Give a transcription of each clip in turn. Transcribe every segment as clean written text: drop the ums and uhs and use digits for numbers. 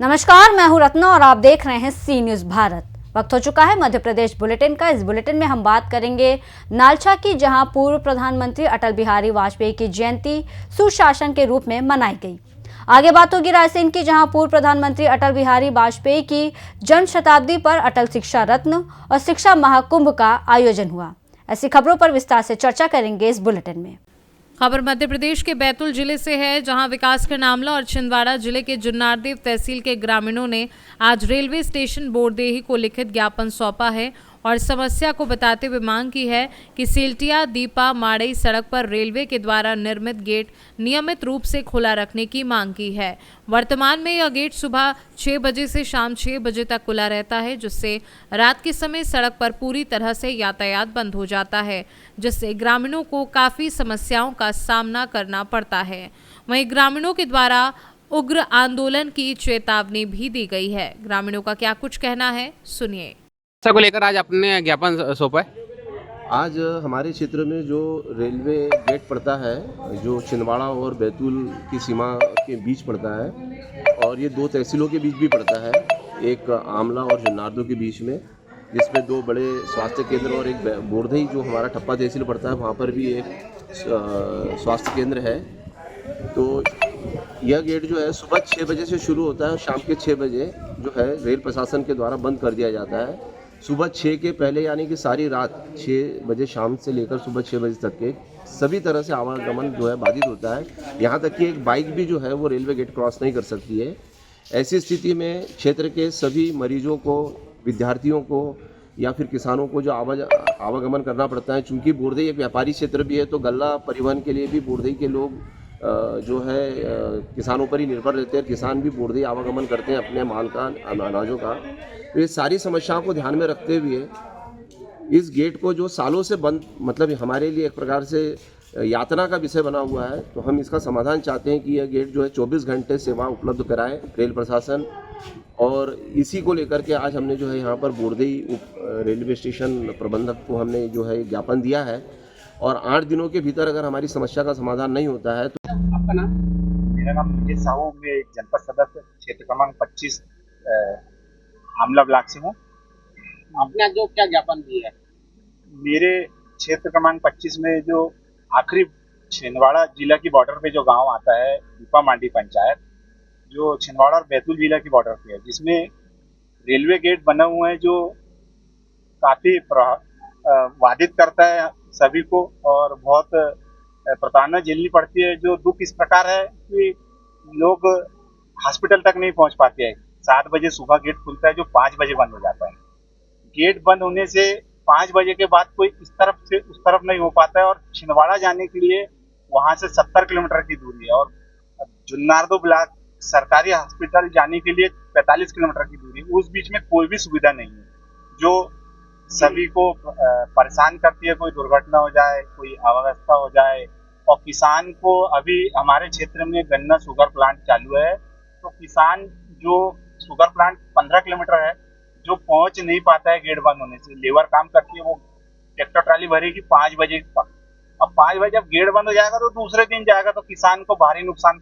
नमस्कार, मैं हूं रत्ना और आप देख रहे हैं सी न्यूज भारत। वक्त हो चुका है मध्य प्रदेश बुलेटिन का। इस बुलेटिन में हम बात करेंगे नालछा की, जहां पूर्व प्रधानमंत्री अटल बिहारी वाजपेयी की जयंती सुशासन के रूप में मनाई गई। आगे बात होगी रायसेन की, जहां पूर्व प्रधानमंत्री अटल बिहारी वाजपेयी की जन्म शताब्दी पर अटल शिक्षा रत्न और शिक्षा महाकुंभ का आयोजन हुआ। ऐसी खबरों पर विस्तार से चर्चा करेंगे इस बुलेटिन में। खबर मध्य प्रदेश के बैतूल जिले से है, जहां विकासखंड आमला और छिंदवाड़ा जिले के जुन्नारदेव तहसील के ग्रामीणों ने आज रेलवे स्टेशन बोरदेही को लिखित ज्ञापन सौंपा है और समस्या को बताते हुए मांग की है कि सेल्टिया दीपा माड़ई सड़क पर रेलवे के द्वारा निर्मित गेट नियमित रूप से खुला रखने की मांग की है। वर्तमान में यह गेट सुबह 6 बजे से शाम 6 बजे तक खुला रहता है, जिससे रात के समय सड़क पर पूरी तरह से यातायात बंद हो जाता है, जिससे ग्रामीणों को काफ़ी समस्याओं का सामना करना पड़ता है। वहीं ग्रामीणों के द्वारा उग्र आंदोलन की चेतावनी भी दी गई है। ग्रामीणों का क्या कुछ कहना है, सुनिए। को लेकर आज अपने ज्ञापन सौंपा है। आज हमारे क्षेत्र में जो रेलवे गेट पड़ता है, जो छिंदवाड़ा और बैतूल की सीमा के बीच पड़ता है और ये 2 तहसीलों के बीच भी पड़ता है, एक आमला और जुन्नारदेव के बीच में, जिसमें 2 बड़े स्वास्थ्य केंद्र और एक बोरदेही जो हमारा ठप्पा तहसील पड़ता है, वहाँ पर भी एक स्वास्थ्य केंद्र है। तो यह गेट जो है सुबह 6 बजे से शुरू होता है और शाम के 6 बजे जो है रेल प्रशासन के द्वारा बंद कर दिया जाता है। सुबह 6 के पहले यानी कि सारी रात 6 बजे शाम से लेकर सुबह 6 बजे तक के सभी तरह से आवागमन जो है बाधित होता है। यहाँ तक कि एक बाइक भी जो है वो रेलवे गेट क्रॉस नहीं कर सकती है। ऐसी स्थिति में क्षेत्र के सभी मरीजों को, विद्यार्थियों को या फिर किसानों को जो आवागमन करना पड़ता है, चूँकि बोरदेही एक व्यापारी क्षेत्र भी है, तो गल्ला परिवहन के लिए भी बोरदेही के लोग जो है किसानों पर ही निर्भर रहते हैं। किसान भी बोरदेही आवागमन करते हैं अपने माल का, अनाजों का। तो ये सारी समस्याओं को ध्यान में रखते हुए इस गेट को जो सालों से बंद, मतलब हमारे लिए एक प्रकार से यातना का विषय बना हुआ है, तो हम इसका समाधान चाहते हैं कि यह गेट जो है 24 घंटे सेवा उपलब्ध कराए रेल प्रशासन। और इसी को लेकर के आज हमने जो है यहाँ पर बोरदेही रेलवे स्टेशन प्रबंधक को हमने जो है ज्ञापन दिया है और 8 दिनों के भीतर अगर हमारी समस्या का समाधान नहीं होता है तो। आपका नाम? मेरा नाम मुकेश साहू, मैं जनपद सदस्य क्षेत्र क्रमांक 25 आमला ब्लॉक से हूँ। आपने जो क्या ज्ञापन दिया है? मेरे क्षेत्र क्रमांक 25 में जो आखिरी छिंदवाड़ा जिला की बॉर्डर पे जो गांव आता है, दीपा मांडी पंचायत, जो छिंदवाड़ा और बैतूल जिला की बॉर्डर पे है, जिसमें रेलवे गेट बना हुआ है जो काफी बाधित करता है सभी को और बहुत प्रताड़ना झेलनी पड़ती है। जो दुख इस प्रकार है कि लोग हॉस्पिटल तक नहीं पहुंच पाते हैं। 7 बजे सुबह गेट खुलता है जो 5 बजे बंद हो जाता है। गेट बंद होने से 5 बजे के बाद कोई इस तरफ से उस तरफ नहीं हो पाता है और छिंदवाड़ा जाने के लिए वहां से 70 किलोमीटर की दूरी है और जुन्नारदेव ब्लॉक सरकारी हॉस्पिटल जाने के लिए 45 किलोमीटर की दूरी है। उस बीच में कोई भी सुविधा नहीं है, जो सभी को परेशान करती है। कोई दुर्घटना हो जाए, कोई अव्यवस्था हो जाए। और किसान को, अभी हमारे क्षेत्र में गन्ना शुगर प्लांट चालू है, तो किसान जो शुगर प्लांट 15 किलोमीटर है, जो पहुंच नहीं पाता है गेट बंद होने से। लेबर काम करती है, वो ट्रैक्टर ट्राली भरेगी 5 बजे तक। अब 5 बजे जब गेट बंद हो जाएगा तो दूसरे दिन जाएगा तो किसान को भारी नुकसान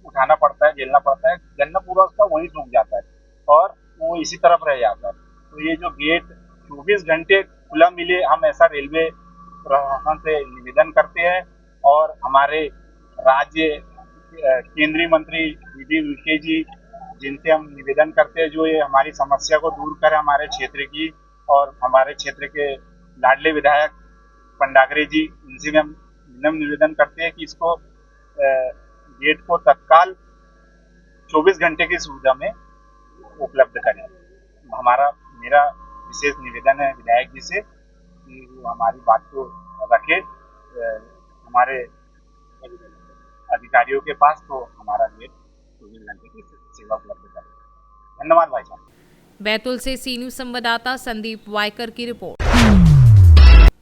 उठाना पड़ता है, झेलना पड़ता है। गन्ना पूरा उसका वहीं सूख जाता है और वो इसी तरफ रह जाता है। तो ये जो गेट 24 घंटे खुला मिले, हम ऐसा रेलवे प्रशासन से निवेदन करते हैं। और हमारे राज्य केंद्रीय मंत्री दीदी विखे जी, जिनसे हम निवेदन करते हैं जो ये हमारी समस्या को दूर करें हमारे क्षेत्र की, और हमारे क्षेत्र के लाडले विधायक पंडागरे जी, इनसे भी हम निवेदन करते हैं कि इसको गेट को तत्काल 24 घंटे की सुविधा में उपलब्ध करें। मेरा विशेष निवेदन है विधायक जी से कि वो हमारी बात को रखे हमारे अधिकारियों के पास, तो हमारा गेट 24 घंटे की सेवा उपलब्ध करें। धन्यवाद भाई साहब। बैतूल से सी न्यूज संवाददाता संदीप वायकर की रिपोर्ट।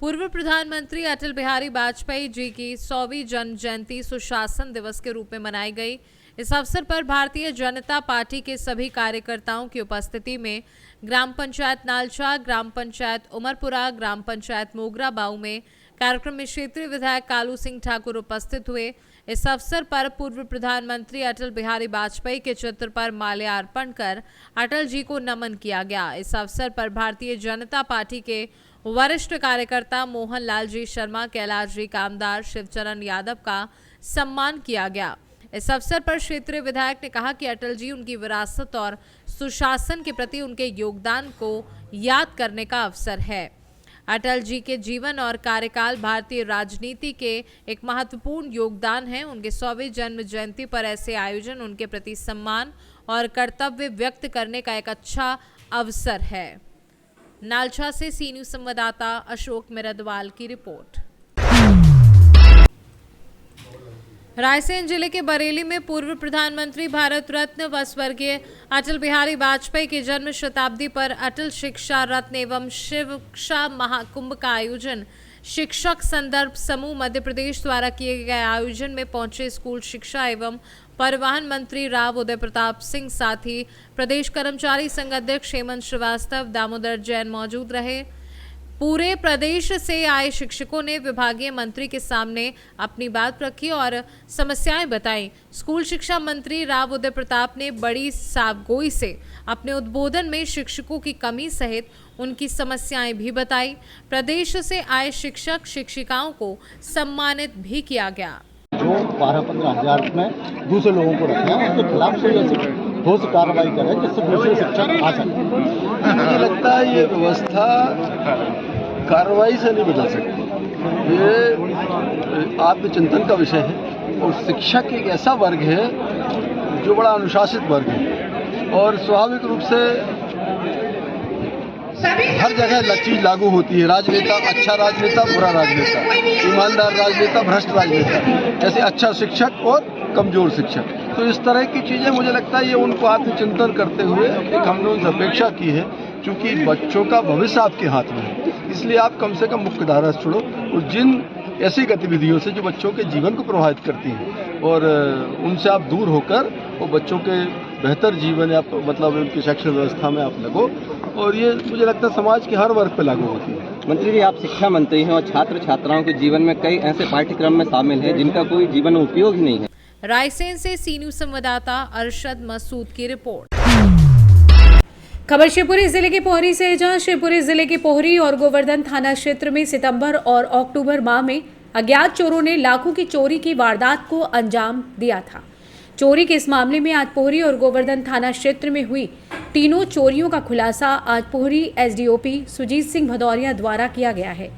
पूर्व प्रधानमंत्री अटल बिहारी वाजपेयी जी की 100वीं जन्म जयंती सुशासन दिवस के रूप में मनाई गई। इस अवसर पर भारतीय जनता पार्टी के सभी कार्यकर्ताओं की उपस्थिति में ग्राम पंचायत नालछा, ग्राम पंचायत उमरपुरा, ग्राम पंचायत मोगरा बाऊ में कार्यक्रम में क्षेत्रीय विधायक कालू सिंह ठाकुर उपस्थित हुए। इस अवसर पर पूर्व प्रधानमंत्री अटल बिहारी वाजपेयी के चित्र पर माल्यार्पण कर अटल जी को नमन किया गया। इस अवसर पर भारतीय जनता पार्टी के वरिष्ठ कार्यकर्ता मोहन लाल जी शर्मा, कैलाश जी कामदार, शिवचरण यादव का सम्मान किया गया। इस अवसर पर क्षेत्रीय विधायक ने कहा कि अटल जी उनकी विरासत और सुशासन के प्रति उनके योगदान को याद करने का अवसर है। अटल जी के जीवन और कार्यकाल भारतीय राजनीति के एक महत्वपूर्ण योगदान है। उनके 100वें जन्म जयंती पर ऐसे आयोजन उनके प्रति सम्मान और कर्तव्य व्यक्त करने का एक अच्छा अवसर है। नालछा से सी न्यूज़ संवाददाता अशोक मिरदवाल की रिपोर्ट। रायसेन जिले के बरेली में पूर्व प्रधानमंत्री भारत रत्न व स्वर्गीय अटल बिहारी वाजपेयी की जन्म शताब्दी पर अटल शिक्षा रत्न एवं शिक्षा महाकुंभ का आयोजन शिक्षक संदर्भ समूह मध्य प्रदेश द्वारा किए गए आयोजन में पहुंचे स्कूल शिक्षा एवं परिवहन मंत्री राव उदय प्रताप सिंह, साथ ही प्रदेश कर्मचारी संघ अध्यक्ष हेमंत श्रीवास्तव, दामोदर जैन मौजूद रहे। पूरे प्रदेश से आए शिक्षकों ने विभागीय मंत्री के सामने अपनी बात रखी और समस्याएं बताई। स्कूल शिक्षा मंत्री राव उदय प्रताप ने बड़ी सावगोई से अपने उद्बोधन में शिक्षकों की कमी सहित उनकी समस्याएं भी बताई। प्रदेश से आए शिक्षक शिक्षिकाओं को सम्मानित भी किया गया। जो 12-15 हज़ार में दूसरे लोगों को रखे हैं, उसके खिलाफ कोई ऐसी ठोस कार्रवाई करे जिससे दूसरे शिक्षक आ सके। मुझे लगता है ये व्यवस्था कार्रवाई से नहीं बदल सकती, ये आत्मचिंतन का विषय है। और शिक्षक एक ऐसा वर्ग है जो बड़ा अनुशासित वर्ग है और स्वाभाविक रूप से हर जगह चीज लागू होती है। राजनेता, अच्छा राजनेता, बुरा राजनेता, ईमानदार राजनेता, भ्रष्ट राजनेता, जैसे अच्छा शिक्षक और कमजोर शिक्षक। तो इस तरह की चीजें मुझे लगता है ये उनको आत्मचिंतन करते हुए एक हमने उनसे अपेक्षा की है, क्योंकि बच्चों का भविष्य आपके हाथ में है, इसलिए आप कम से कम मुख्य धारा से छोड़ो और जिन ऐसी गतिविधियों से जो बच्चों के जीवन को प्रभावित करती हैं और उनसे आप दूर होकर वो बच्चों के बेहतर जीवन या मतलब उनकी शैक्षणिक व्यवस्था में आप लगो, और ये मुझे लगता है समाज के हर वर्ग पर लागू होती है। मंत्री जी, आप शिक्षा मंत्री हैं और छात्र छात्राओं के जीवन में कई ऐसे पाठ्यक्रम में शामिल हैं जिनका कोई जीवन में उपयोग ही नहीं है। रायसेन से सी न्यूज़ संवाददाता अरशद मसूद की रिपोर्ट। खबर शिवपुरी जिले के पोहरी से, जहां शिवपुरी जिले के पोहरी और गोवर्धन थाना क्षेत्र में सितंबर और अक्टूबर माह में अज्ञात चोरों ने लाखों की चोरी की वारदात को अंजाम दिया था। चोरी के इस मामले में आज पोहरी और गोवर्धन थाना क्षेत्र में हुई तीनों चोरियों का खुलासा आज पोहरी एसडीओपी सुजीत सिंह भदौरिया द्वारा किया गया है।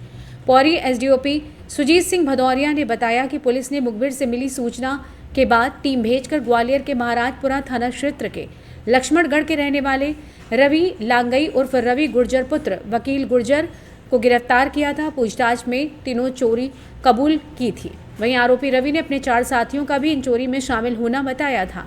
पोहरी एसडीओपी सुजीत सिंह भदौरिया ने बताया कि पुलिस ने मुखबिर से मिली सूचना के बाद टीम भेजकर ग्वालियर के महाराजपुरा थाना क्षेत्र के लक्ष्मणगढ़ के रहने वाले रवि लांगई उर्फ रवि गुर्जर पुत्र वकील गुर्जर को गिरफ्तार किया था। पूछताछ में तीनों चोरी कबूल की थी। वहीं आरोपी रवि ने अपने 4 साथियों का भी इन चोरी में शामिल होना बताया था।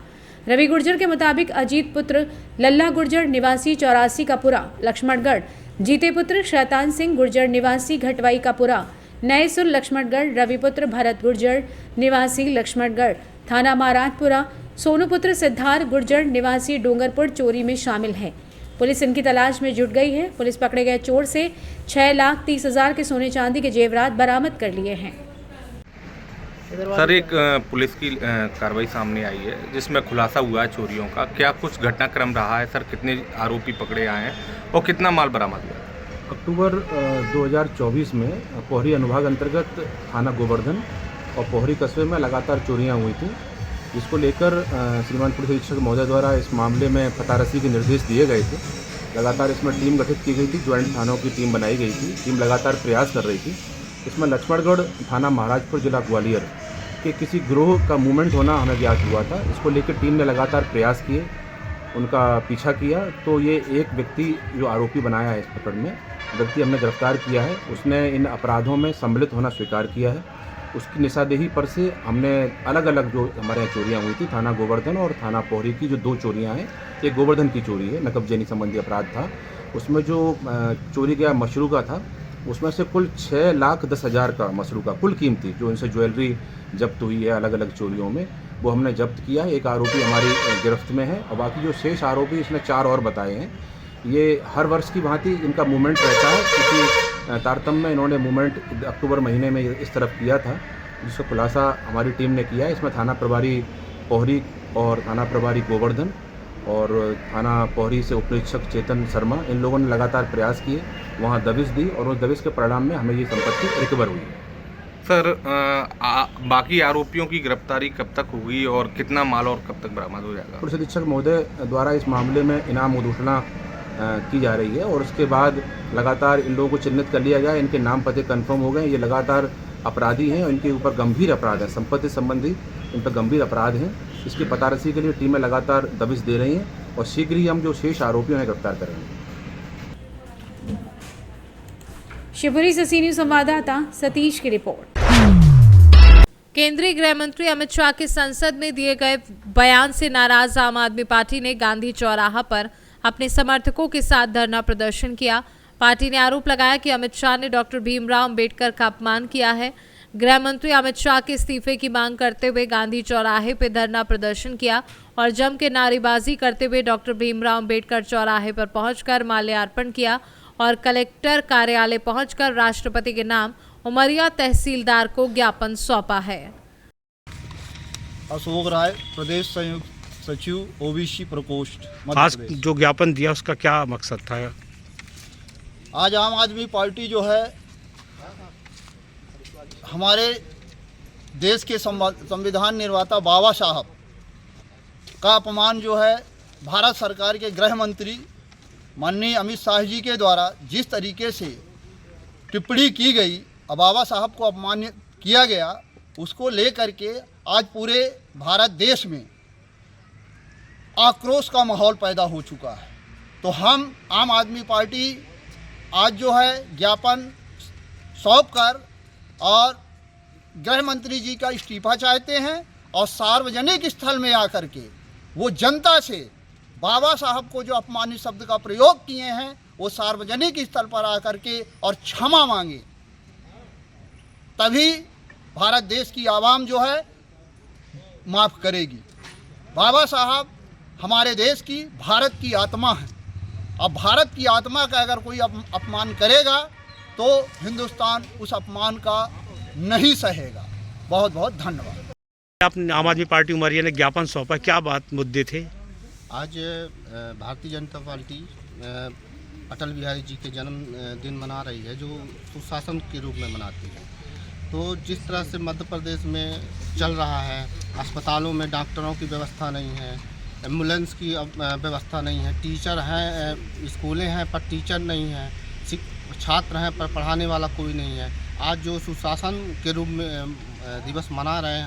रवि गुर्जर के मुताबिक अजीत पुत्र लल्ला गुर्जर निवासी 84 का पुरा लक्ष्मणगढ़, जीते पुत्र शैतान सिंह गुर्जर निवासी घटवाई का पुरा नए सुर लक्ष्मणगढ़, रवि पुत्र भरत गुर्जर निवासी लक्ष्मणगढ़ थाना महाराजपुरा, सोनू पुत्र सिद्धार्थ गुर्जर निवासी डोंगरपुर चोरी में शामिल है। पुलिस इनकी तलाश में जुट गई है। पुलिस पकड़े गए चोर से 6,30,000 के सोने चांदी के जेवरात बरामद कर लिए हैं। सर, एक पुलिस की कार्रवाई सामने आई है जिसमें खुलासा हुआ है चोरियों का। क्या कुछ घटनाक्रम रहा है सर? कितने आरोपी पकड़े आए हैं और कितना माल बरामद हुआ? अक्टूबर 2024 में पोहरी अनुभाग अंतर्गत थाना गोवर्धन और पोहरी कस्बे में लगातार चोरियां हुई थी, जिसको लेकर श्रीमान पुलिस अधीक्षक महोदय द्वारा इस मामले में फटारसी के निर्देश दिए गए थे। लगातार इसमें टीम गठित की गई थी, ज्वाइंट थानों की टीम बनाई गई थी। टीम लगातार प्रयास कर रही थी। इसमें लक्ष्मणगढ़ थाना महाराजपुर जिला ग्वालियर के किसी गिरोह का मूवमेंट होना हमें ज्ञात हुआ था। इसको लेकर टीम ने लगातार प्रयास किए, उनका पीछा किया, तो ये एक व्यक्ति जो आरोपी बनाया है इस प्रकरण में, व्यक्ति हमने गिरफ्तार किया है। उसने इन अपराधों में सम्मिलित होना स्वीकार किया है। उसकी निशादेही पर से हमने अलग अलग जो हमारे यहाँ चोरियाँ हुई थी, थाना गोवर्धन और थाना पोहरी की जो 2 चोरियाँ हैं, एक गोवर्धन की चोरी है, नकबजनी संबंधी अपराध था। उसमें जो चोरी गया मशरू का था, उसमें से कुल 6,10,000 का मशरू का कुल कीमती जो इनसे ज्वेलरी जब्त हुई है अलग अलग चोरियों में, वो हमने जब्त किया। एक आरोपी हमारी गिरफ्त में है और बाकी जो शेष आरोपी इसने 4 और बताए हैं। ये हर वर्ष की भांति इनका मूवमेंट रहता है, क्योंकि तारतम्य में इन्होंने मूवमेंट अक्टूबर महीने में इस तरफ किया था जिसका खुलासा हमारी टीम ने किया है। इसमें थाना प्रभारी पोहरी और थाना प्रभारी गोवर्धन और थाना पोहरी से उप निरीक्षक चेतन शर्मा, इन लोगों ने लगातार प्रयास किए, वहाँ दबिश दी और उस दबिश के परिणाम में हमें ये संपत्ति रिकवर हुई। सर बाकी आरोपियों की गिरफ्तारी कब तक होगी और कितना माल और कब तक बरामद हो जाएगा? पुलिस अधीक्षक महोदय द्वारा इस मामले में इनाम घोषणा की जा रही है और उसके बाद लगातार इन लोगों को चिन्हित कर लिया गया। इनके नाम पते कंफर्म हो गए। ये लगातार अपराधी हैं और इनके ऊपर गंभीर अपराध है, संपत्ति संबंधी इन पर गंभीर अपराध हैं। इसकी पतारसी के लिए टीमें लगातार दबिश दे रही हैं और शीघ्र ही हम जो शेष आरोपियों हैं गिरफ्तार करेंगे। शिवपुरी से सी न्यूज़ संवाददाता सतीश की रिपोर्ट। केंद्रीय गृह मंत्री अमित शाह के संसद में दिए गए बयान से नाराज आम आदमी पार्टी ने गांधी चौराहा पर अपने समर्थकों के साथ धरना प्रदर्शन किया। पार्टी ने आरोप लगाया कि अमित शाह ने डॉक्टर भीमराव अंबेडकर का अपमान किया है। गृह मंत्री अमित शाह के इस्तीफे की मांग करते हुए गांधी चौराहे पर धरना प्रदर्शन किया और जम के नारेबाजी करते हुए डॉक्टर भीमराव अंबेडकर चौराहे पर पहुंचकर माल्यार्पण किया और कलेक्टर कार्यालय पहुंचकर राष्ट्रपति के नाम उमरिया तहसीलदार को ज्ञापन सौंपा है। अशोक राय, प्रदेश संयुक्त सचिव ओबीसी प्रकोष्ठ, आज जो ज्ञापन दिया उसका क्या मकसद था? आज आम आदमी पार्टी जो है हमारे देश के संविधान निर्माता बाबा साहब का अपमान जो है भारत सरकार के गृह मंत्री माननीय अमित शाह जी के द्वारा जिस तरीके से टिप्पणी की गई और बाबा साहब को अपमानित किया गया, उसको लेकर के आज पूरे भारत देश में आक्रोश का माहौल पैदा हो चुका है। तो हम आम आदमी पार्टी आज जो है ज्ञापन सौंप कर और गृह मंत्री जी का इस्तीफा चाहते हैं और सार्वजनिक स्थल में आकर के वो जनता से बाबा साहब को जो अपमानित शब्द का प्रयोग किए हैं वो सार्वजनिक स्थल पर आकर के और क्षमा मांगे, तभी भारत देश की आवाम जो है माफ़ करेगी। बाबा साहब हमारे देश की, भारत की आत्मा है। अब भारत की आत्मा का अगर कोई अपमान करेगा तो हिंदुस्तान उस अपमान का नहीं सहेगा। बहुत बहुत धन्यवाद। आपने आम आदमी पार्टी उमरिया ने ज्ञापन सौंपा, क्या बात मुद्दे थे? आज भारतीय जनता पार्टी अटल बिहारी जी के जन्मदिन मना रही है, जो सुशासन के रूप में मनाती है। तो जिस तरह से मध्य प्रदेश में चल रहा है, अस्पतालों में डॉक्टरों की व्यवस्था नहीं है, एम्बुलेंस की व्यवस्था नहीं है, टीचर हैं, स्कूलें हैं पर टीचर नहीं है, छात्र हैं पर पढ़ाने वाला कोई नहीं है। आज जो सुशासन के रूप में दिवस मना रहे हैं,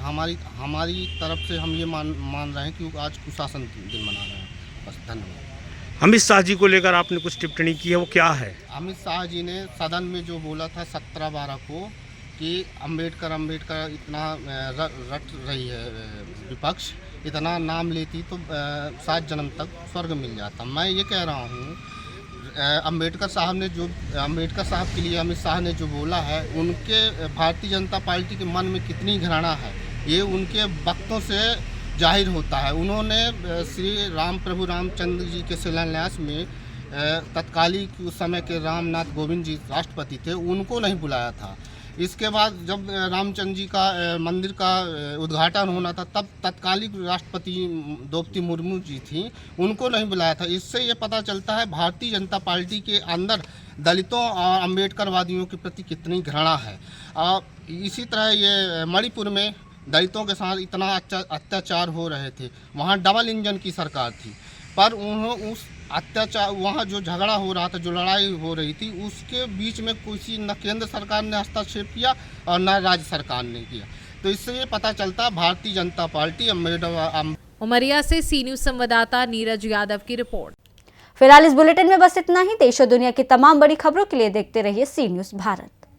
हमारी तरफ से हम ये मान रहे हैं कि आज सुशासन दिन मना रहे हैं। बस धन्यवाद। अमित शाह जी को लेकर आपने कुछ टिप्पणी की है, वो क्या है? अमित शाह जी ने सदन में जो बोला था 17/12 को कि अंबेडकर इतना रट रही है विपक्ष, इतना नाम लेती तो 7 जन्म तक स्वर्ग मिल जाता। मैं ये कह रहा हूँ अंबेडकर साहब के लिए अमित शाह ने जो बोला है, उनके भारतीय जनता पार्टी के मन में कितनी घृणा है ये उनके वक्तों से जाहिर होता है। उन्होंने श्री प्रभु रामचंद्र जी के शिलान्यास में तत्कालीन उस समय के रामनाथ कोविंद जी राष्ट्रपति थे, उनको नहीं बुलाया था। इसके बाद जब रामचंद्र जी का मंदिर का उद्घाटन होना था, तब तत्कालीन राष्ट्रपति द्रौपदी मुर्मू जी थी, उनको नहीं बुलाया था। इससे ये पता चलता है भारतीय जनता पार्टी के अंदर दलितों और अम्बेडकरवादियों के प्रति कितनी घृणा है। इसी तरह ये मणिपुर में दलितों के साथ इतना अत्याचार हो रहे थे, वहाँ डबल इंजन की सरकार थी, पर उन्होंने उस अत्याचार, वहाँ जो झगड़ा हो रहा था, जो लड़ाई हो रही थी, उसके बीच में किसी न केंद्र सरकार ने हस्तक्षेप किया और न राज्य सरकार ने किया। तो इससे ये पता चलता भारतीय जनता पार्टी उमरिया से सी न्यूज़ संवाददाता नीरज यादव की रिपोर्ट। फिलहाल इस बुलेटिन में बस इतना ही। देश और दुनिया की तमाम बड़ी खबरों के लिए देखते रहिए सी न्यूज़ भारत।